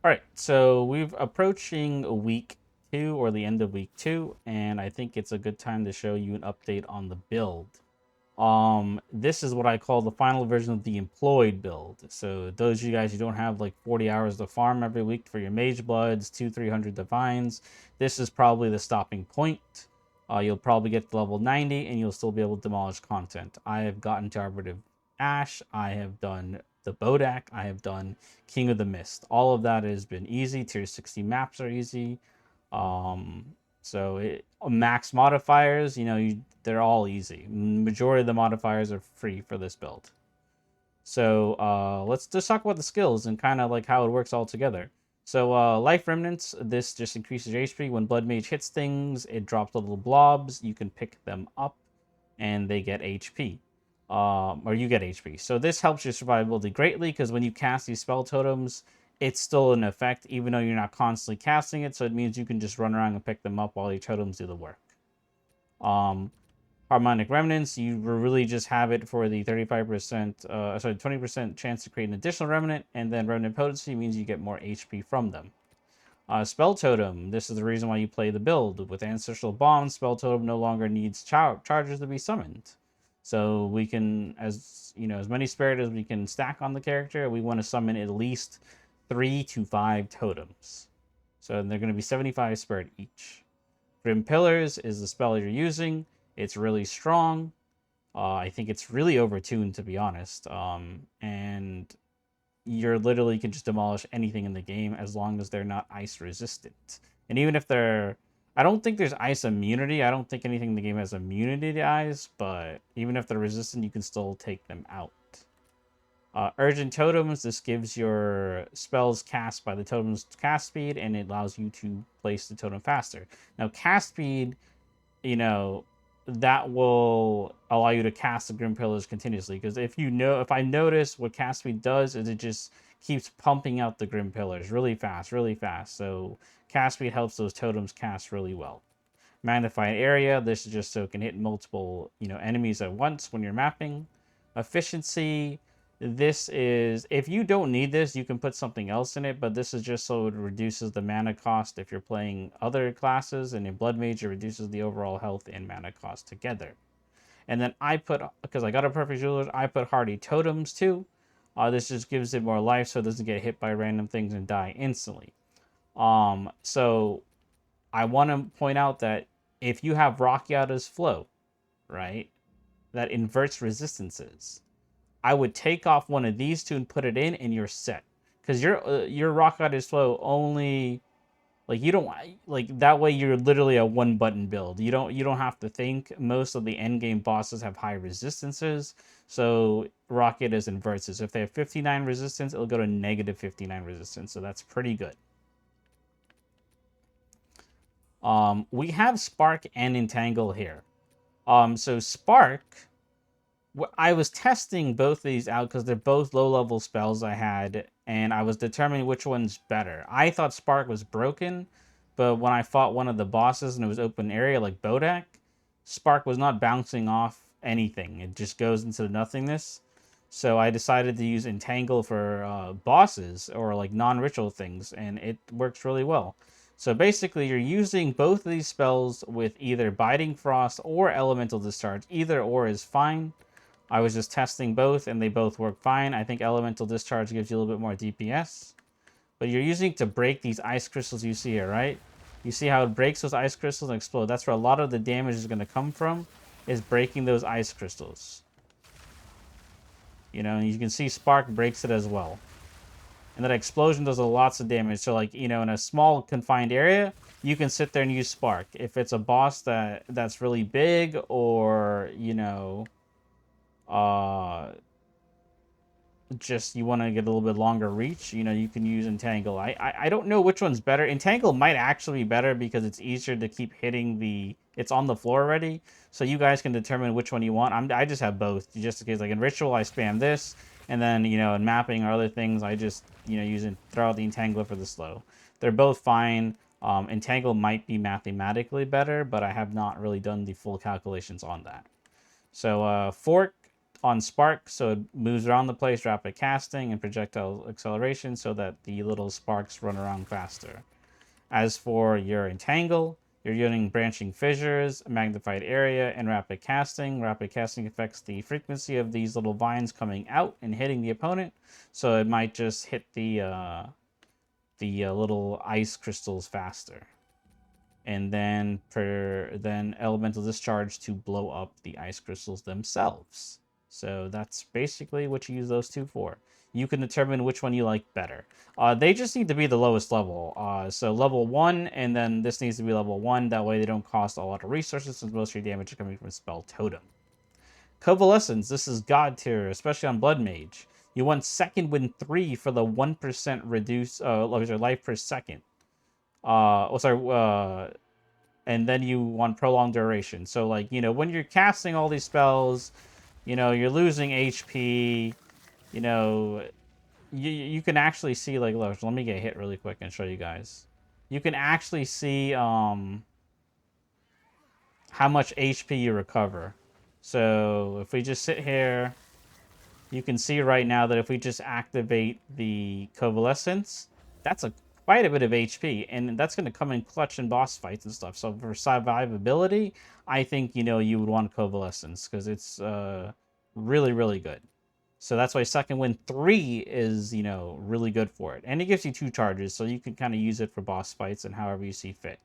All right, so we've approaching week 2 or the end of week 2, and I think it's a good time to show you an update on the build. This is what I call the final version of the employed build. So those of you guys who don't have like 40 hours to farm every week for your mage bloods, 300 divines, this is probably the stopping point. You'll probably get to level 90 and you'll still be able to demolish content. I have gotten to Arbiter Ash, I have done the Bodach, I have done King of the Mist. All of that has been easy. Tier 60 maps are easy. Um, Max modifiers, they're all easy. Majority of the modifiers are free for this build. So let's just talk about the skills and kind of like how it works all together. So Life Remnants, this just increases your HP. When Blood Mage hits things, it drops little blobs. You can pick them up and they get HP. Or you get HP. So this helps your survivability greatly because when you cast these spell totems, it's still in effect even though you're not constantly casting it. So it means you can just run around and pick them up while your totems do the work. Harmonic Remnants, you really just have it for the 20% chance to create an additional remnant, and then Remnant Potency means you get more HP from them. Spell Totem, this is the reason why you play the build. With Ancestral Bond, Spell Totem no longer needs charges to be summoned. So we can, as many spirit as we can stack on the character, we want to summon at least 3 to 5 totems. So they're going to be 75 spirit each. Grim Pillars is the spell you're using. It's really strong. I think it's really overtuned, to be honest. And you're literally can just demolish anything in the game as long as they're not ice resistant. And even if they're, I don't think there's ice immunity. I don't think anything in the game has immunity to ice, but even if they're resistant, you can still take them out. Urgent Totems, this gives your spells cast by the totem's cast speed, and it allows you to place the totem faster. Now, cast speed, that will allow you to cast the Grim Pillars continuously. Because if I notice what cast speed does is it just keeps pumping out the Grim Pillars really fast, really fast. So cast speed helps those totems cast really well. Magnified Area, this is just so it can hit multiple, enemies at once when you're mapping. Efficiency, this is, if you don't need this, you can put something else in it, but this is just so it reduces the mana cost if you're playing other classes, and in Blood Mage, it reduces the overall health and mana cost together. And then because I got a Perfect Jeweler, I put Hardy Totems too. This just gives it more life so it doesn't get hit by random things and die instantly. So I want to point out that if you have Rakyata's Flow, right, that inverts resistances, I would take off one of these two and put it in, and you're set. Because your Rock Goddess Flow only, like, you don't, like, that way you're literally a one button build. You don't have to think. Most of the endgame bosses have high resistances, so Rocket is inverts it. So if they have 59 resistance, it'll go to negative 59 resistance. So that's pretty good. We have Spark and Entangle here. So Spark, I was testing both of these out because they're both low-level spells I had, and I was determining which one's better. I thought Spark was broken, but when I fought one of the bosses and it was open area like Bodach, Spark was not bouncing off anything. It just goes into nothingness. So I decided to use Entangle for bosses or like non-ritual things, and it works really well. So basically, you're using both of these spells with either Biting Frost or Elemental Discharge. Either or is fine. I was just testing both, and they both work fine. I think Elemental Discharge gives you a little bit more DPS. But you're using to break these ice crystals you see here, right? You see how it breaks those ice crystals and explode. That's where a lot of the damage is going to come from, is breaking those ice crystals. And you can see Spark breaks it as well. And that explosion does lots of damage. So, like, in a small confined area, you can sit there and use Spark. If it's a boss that's really big, or, just you want to get a little bit longer reach, you can use Entangle. I don't know which one's better. Entangle might actually be better because it's easier to keep hitting it's on the floor already, so you guys can determine which one you want. I just have both, just in case. Like in Ritual, I spam this, and then in mapping or other things, I just throw out the Entangler for the slow. They're both fine. Entangle might be mathematically better, but I have not really done the full calculations on that. So Fork, on Spark, so it moves around the place, rapid casting, and projectile acceleration so that the little sparks run around faster. As for your Entangle, you're using Branching Fissures, Magnified Area, and Rapid Casting. Rapid Casting affects the frequency of these little vines coming out and hitting the opponent, so it might just hit the little ice crystals faster. And then Elemental Discharge to blow up the ice crystals themselves. So that's basically what you use those two for. You can determine which one you like better. They just need to be the lowest level. So level 1, and then this needs to be level 1. That way they don't cost a lot of resources, since most of your damage is coming from spell Totem. Convalescence, this is God tier, especially on Blood Mage. You want second win 3 for the 1% reduce life per second. And then you want prolonged duration. So, like, you know, when you're casting all these spells, you know, you're losing HP, you know, you can actually see, like, look, let me get hit really quick and show you guys. You can actually see how much HP you recover. So if we just sit here, you can see right now that if we just activate the Convalescence, that's quite a bit of HP, and that's going to come in clutch in boss fights and stuff. So for survivability, I think, you know, you would want Convalescence, because it's really, really good. So that's why second win 3 is, you know, really good for it. And it gives you 2 charges, so you can kind of use it for boss fights and however you see fit.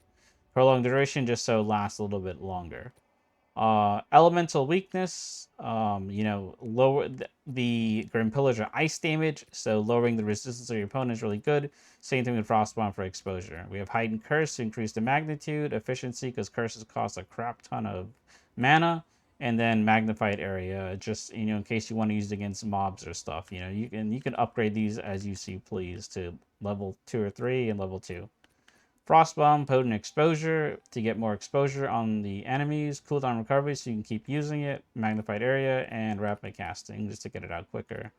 Prolonged duration, just so it lasts a little bit longer. Elemental weakness, you know, lower the Grim Pillars are ice damage, so lowering the resistance of your opponent is really good. Same thing with Frostbomb for exposure. We have Heightened Curse to increase the magnitude, efficiency, because curses cost a crap ton of mana, and then Magnified Area, just, you know, in case you want to use it against mobs or stuff. You know, you can upgrade these as you see please to level 2 or 3 and level 2. Frostbomb, Potent Exposure to get more exposure on the enemies. Cooldown recovery so you can keep using it. Magnified Area, and Rapid Casting just to get it out quicker.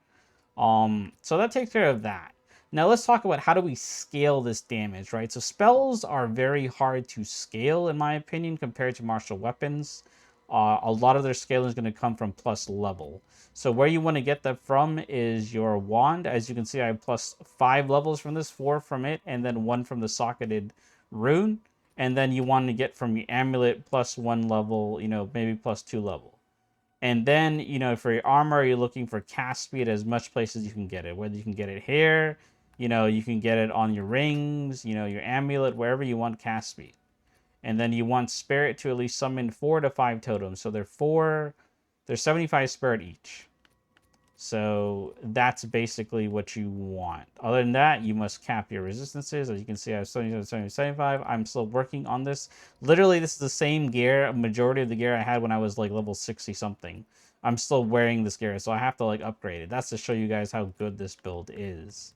So that takes care of that. Now let's talk about how do we scale this damage, right? So spells are very hard to scale, in my opinion, compared to martial weapons. A lot of their scaling is going to come from plus level. So where you want to get that from is your wand. As you can see, I have plus 5 levels from this, 4 from it, and then 1 from the socketed rune. And then you want to get from your amulet plus 1 level, you know, maybe plus 2 level. And then, you know, for your armor, you're looking for cast speed as much places you can get it. Whether you can get it here, you know, you can get it on your rings, you know, your amulet, wherever you want cast speed. And then you want spirit to at least summon 4 to 5 totems. So they're 75 spirit each. So that's basically what you want. Other than that, you must cap your resistances. As you can see, I have 77, 70, 75. I'm still working on this. Literally, this is the same gear, a majority of the gear I had when I was like level 60 something. I'm still wearing this gear, so I have to like upgrade it. That's to show you guys how good this build is.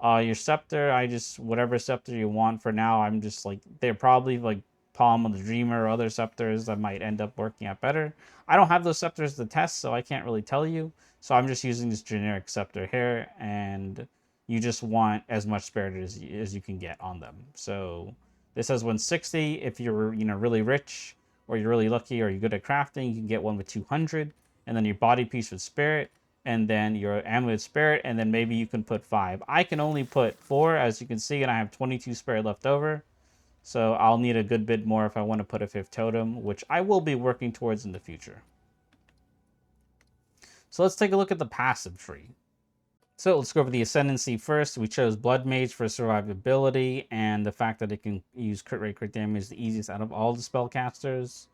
Your scepter, whatever scepter you want for now, I'm just like, they're probably like Palm of the Dreamer or other scepters that might end up working out better. I don't have those scepters to test, so I can't really tell you. So I'm just using this generic scepter here, and you just want as much spirit as you can get on them. So this has 160. If you're, you know, really rich, or you're really lucky, or you're good at crafting, you can get one with 200, and then your body piece with spirit, and then your amulet spirit, and then maybe you can put 5. I can only put 4, as you can see, and I have 22 spirit left over. So I'll need a good bit more if I want to put a 5th totem, which I will be working towards in the future. So let's take a look at the passive tree. So let's go over the Ascendancy first. We chose Blood Mage for survivability, and the fact that it can use crit rate, crit damage is the easiest out of all the spellcasters.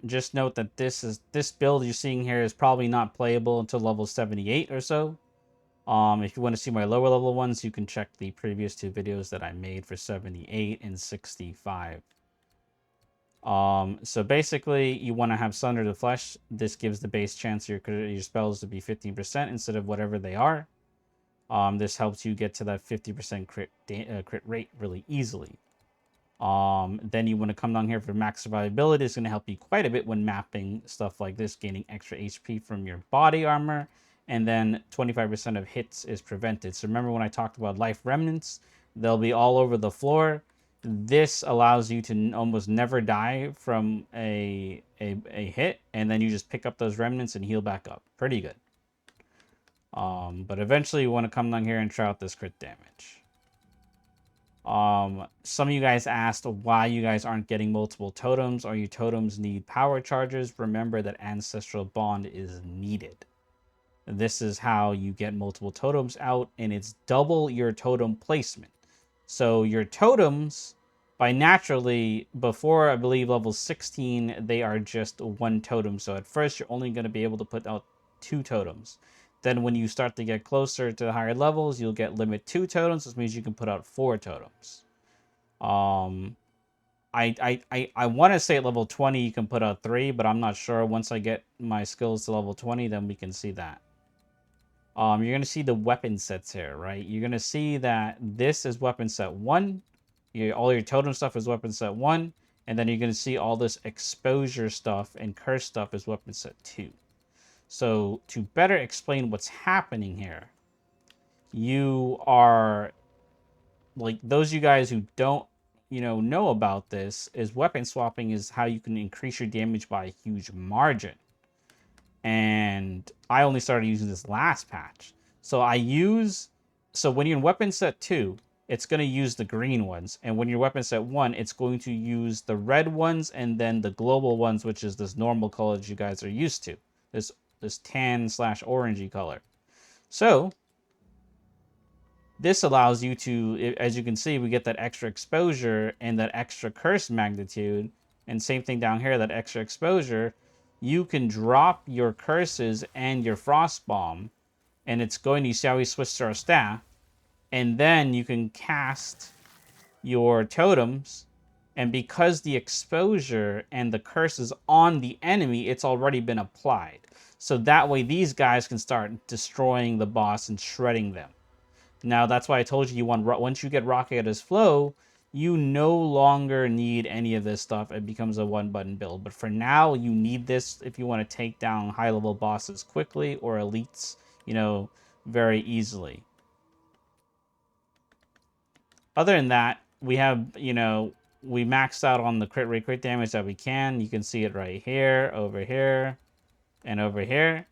Just note that this build you're seeing here is probably not playable until level 78 or so. If you want to see my lower level ones, you can check the previous 2 videos that I made for 78 and 65. So basically, you want to have Sunder the Flesh. This gives the base chance of your spells to be 15% instead of whatever they are. This helps you get to that 50% crit rate really easily. Then you want to come down here for max survivability. It's going to help you quite a bit when mapping stuff like this, gaining extra HP from your body armor. And then 25% of hits is prevented. So remember when I talked about life remnants, they'll be all over the floor. this allows you to almost never die from a hit, and then you just pick up those remnants and heal back up. Pretty good. But eventually you want to come down here and try out this crit damage. Some of you guys asked why you guys aren't getting multiple totems, or your totems need power charges. Remember that Ancestral Bond is needed. This is how you get multiple totems out, and it's double your totem placement. So your totems, by naturally, before I believe level 16, they are just one totem. So at first, you're only going to be able to put out 2 totems. Then when you start to get closer to the higher levels, you'll get limit 2 totems. This means you can put out 4 totems. I want to say at level 20 you can put out 3, but I'm not sure. Once I get my skills to level 20, then we can see that. You're going to see the weapon sets here, right? You're going to see that this is weapon set 1. All your totem stuff is weapon set 1. And then you're going to see all this exposure stuff and curse stuff is weapon set 2. So to better explain what's happening here, you are, like, those of you guys who don't, know about this, is weapon swapping is how you can increase your damage by a huge margin. And I only started using this last patch. So when you're in weapon set 2, it's going to use the green ones. And when you're weapon set 1, it's going to use the red ones and then the global ones, which is this normal color that you guys are used to. This tan/orangey color. So this allows you to, as you can see, we get that extra exposure and that extra curse magnitude. And same thing down here, that extra exposure. You can drop your curses and your frost bomb, and it's going to, you see how we switched to our staff, and then you can cast your totems, and because the exposure and the curse is on the enemy, it's already been applied. So that way these guys can start destroying the boss and shredding them. Now that's why I told you, once you get Rocket's Flow, you no longer need any of this stuff. It becomes a one-button build. But for now, you need this if you want to take down high-level bosses quickly or elites, very easily. Other than that, we have, we maxed out on the crit rate, crit damage that we can. You can see it right here, over here, and over here.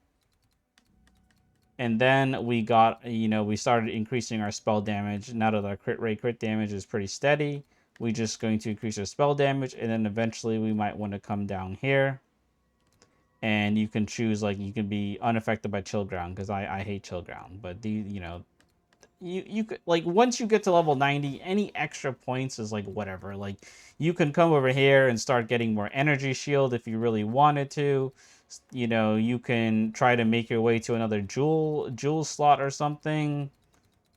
And then we got, we started increasing our spell damage. Now that our crit rate, crit damage is pretty steady, we're just going to increase our spell damage. And then eventually we might want to come down here. And you can choose, like, you can be unaffected by chill ground, because I hate chill ground. But, you could, like, once you get to level 90, any extra points is, like, whatever. Like, you can come over here and start getting more energy shield if you really wanted to. You can try to make your way to another jewel slot or something.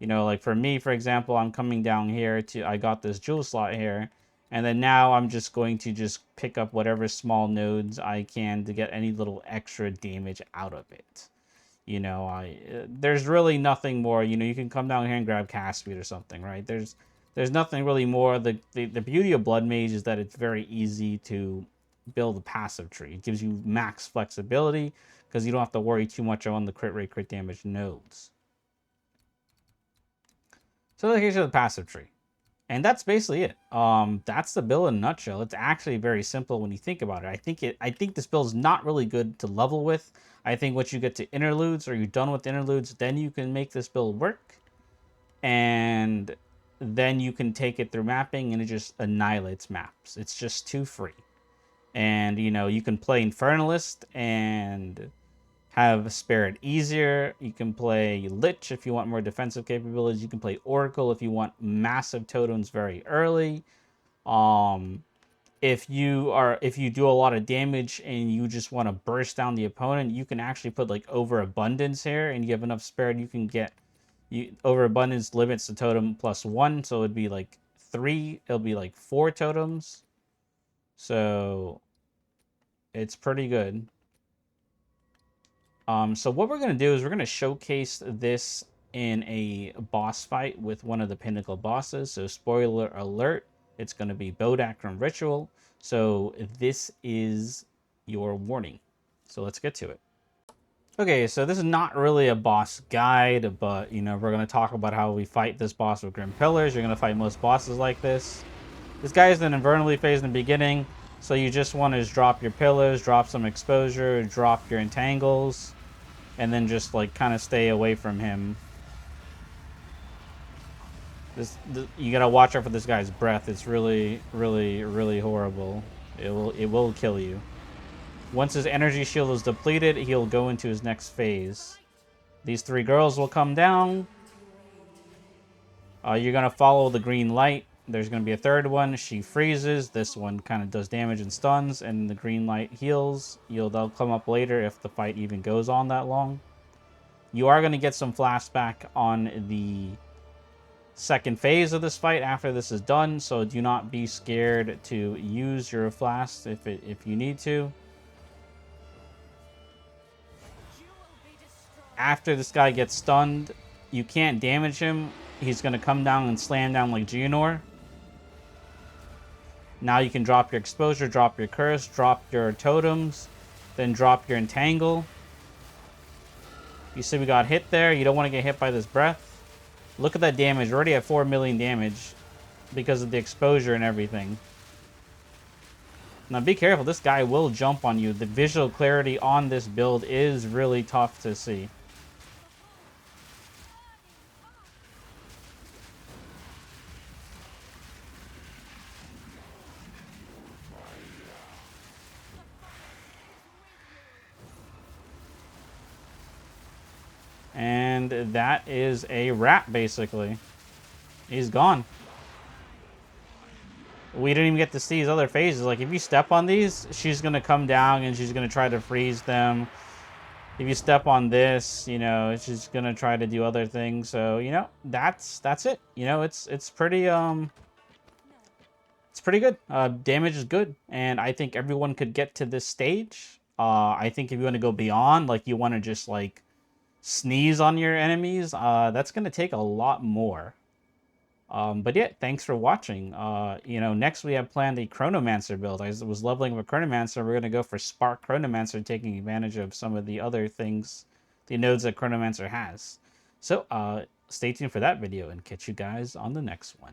Like for me, for example, I'm coming down here I got this jewel slot here, and then now I'm just going to just pick up whatever small nodes I can to get any little extra damage out of it. There's really nothing more. You can come down here and grab cast speed or something, right? There's nothing really more. The beauty of Blood Mage is that it's very easy to build a passive tree. It gives you max flexibility because you don't have to worry too much on the crit rate, crit damage nodes. So here's the passive tree. And that's basically it. That's the build in a nutshell. It's actually very simple when you think about it. I think this build is not really good to level with. I think once you get to interludes, or you're done with interludes, then you can make this build work. And then you can take it through mapping, and it just annihilates maps. It's just too free. And, you can play Infernalist and have Spirit easier. You can play Lich if you want more defensive capabilities. You can play Oracle if you want massive totems very early. If you do a lot of damage and you just want to burst down the opponent, you can actually put, like, Overabundance here, and you have enough Spirit, you can get... Overabundance limits the totem +1, so it'd be, like, 3. It'll be, like, 4 totems. So it's pretty good. So what we're going to do is we're going to showcase this in a boss fight with one of the Pinnacle bosses. So spoiler alert, it's going to be Bodach from Ritual. So this is your warning. So let's get to it. Okay, so this is not really a boss guide, but, we're going to talk about how we fight this boss with Grim Pillars. You're going to fight most bosses like this. This guy is an invernally phase in the beginning, so you just want to just drop your pillars, drop some exposure, drop your entangles, and then just like kind of stay away from him. You gotta watch out for this guy's breath. It's really, really, really horrible. It will kill you. Once his energy shield is depleted, he'll go into his next phase. These 3 girls will come down. You're gonna follow the green light. There's gonna be a 3rd one. She freezes. This one kind of does damage and stuns, and the green light heals. They'll come up later if the fight even goes on that long. You are gonna get some flashback on the 2nd phase of this fight after this is done, so do not be scared to use your flask if you need to. After this guy gets stunned, you can't damage him. He's going to come down and slam down like Geonor. Now you can drop your exposure, drop your curse, drop your totems, then drop your entangle. You see we got hit there. You don't want to get hit by this breath. Look at that damage. We're already at 4 million damage because of the exposure and everything. Now be careful. This guy will jump on you. The visual clarity on this build is really tough to see. And that is a wrap, basically. He's gone. We didn't even get to see his other phases. Like, if you step on these, she's going to come down and she's going to try to freeze them. If you step on this, you know, she's going to try to do other things. So, you know, that's it. You know, it's pretty good. Damage is good. And I think everyone could get to this stage. I think if you want to go beyond, like, you want to just, like, sneeze on your enemies, that's going to take a lot more. But yeah, thanks for watching. You know, next we have planned a Chronomancer build. I was leveling with Chronomancer. We're going to go for Spark Chronomancer, taking advantage of some of the other things, the nodes that Chronomancer has. So stay tuned for that video and catch you guys on the next one.